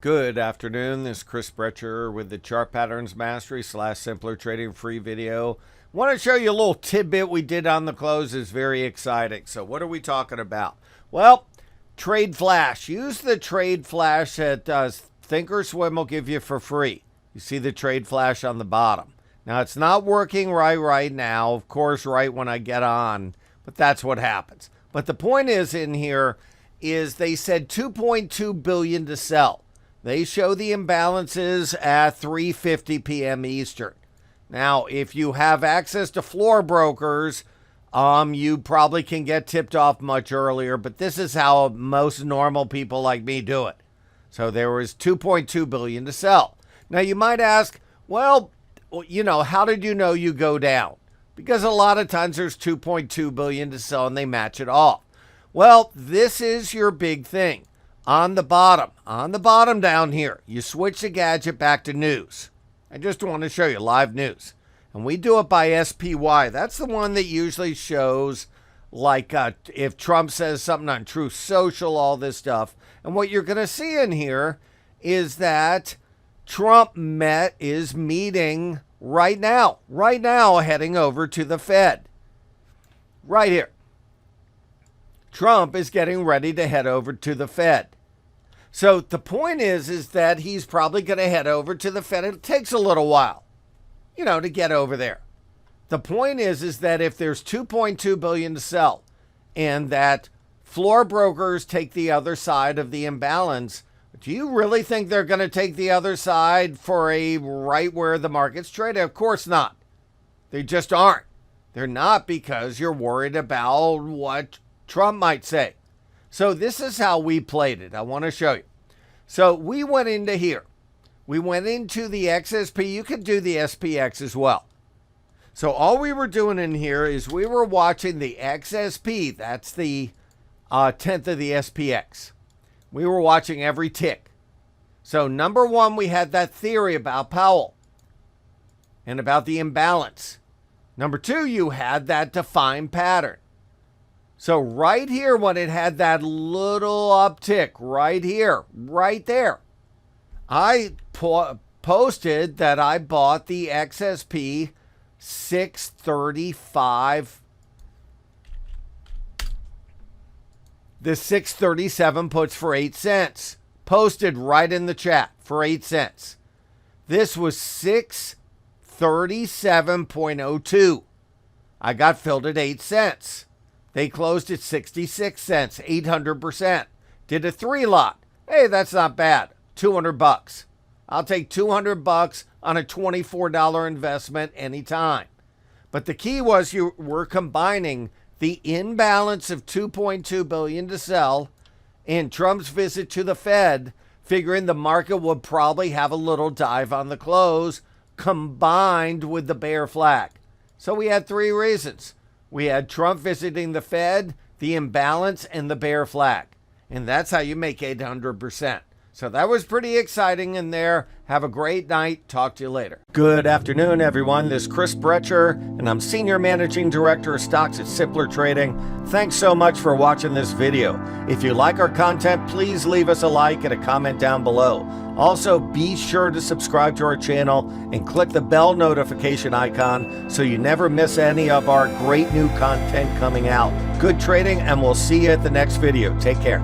Good afternoon. This is Chris Brecher with the Chart Patterns Mastery / Simpler Trading free video. Want to show you a little tidbit we did on the close. Is very exciting. So what are we talking about? Well, Trade Flash. Use the Trade Flash that Thinkorswim will give you for free. You see the Trade Flash on the bottom. Now, it's not working right now. Of course, right when I get on. But that's what happens. But the point is in here is they said 2.2 billion to sell. They show the imbalances at 3:50 p.m. Eastern. Now, if you have access to floor brokers, you probably can get tipped off much earlier, but this is how most normal people like me do it. So there was 2.2 billion to sell. Now, you might ask, well, you know, how did you know you go down? Because a lot of times there's 2.2 billion to sell and they match it off. Well, this is your big thing. On the bottom down here, you switch the gadget back to news. I just want to show you live news. And we do it by SPY. That's the one that usually shows like if Trump says something on Truth Social, all this stuff. And what you're going to see in here is that Trump is meeting right now, heading over to the Fed. Right here. Trump is getting ready to head over to the Fed. So the point is that he's probably going to head over to the Fed. It takes a little while, you know, to get over there. The point is that if there's 2.2 billion to sell and that floor brokers take the other side of the imbalance, do you really think they're going to take the other side for a right where the market's traded? Of course not. They just aren't. They're not, because you're worried about what Trump might say. So this is how we played it. I want to show you. So we went into here. We went into the XSP. You could do the SPX as well. So all we were doing in here is we were watching the XSP. That's the 10th of the SPX. We were watching every tick. So number one, we had that theory about Powell and about the imbalance. Number two, you had that defined pattern. So right here, when it had that little uptick right here, right there, I posted that I bought the XSP 635. The 637 puts for 8 cents. Posted right in the chat for 8 cents. This was 637.02. I got filled at 8 cents. They closed at 66 cents, 800%. Did a 3 lot. Hey, that's not bad. $200. I'll take $200 on a $24 investment anytime. But the key was you were combining the imbalance of 2.2 billion to sell and Trump's visit to the Fed, figuring the market would probably have a little dive on the close, combined with the bear flag. So we had 3 reasons. We had Trump visiting the Fed, the imbalance, and the bear flag. And that's how you make 800%. So that was pretty exciting in there. Have a great night. Talk to you later. Good afternoon, everyone. This is Chris Brecher, and I'm Senior Managing Director of Stocks at Simpler Trading. Thanks so much for watching this video. If you like our content, please leave us a like and a comment down below. Also, be sure to subscribe to our channel and click the bell notification icon so you never miss any of our great new content coming out. Good trading, and we'll see you at the next video. Take care.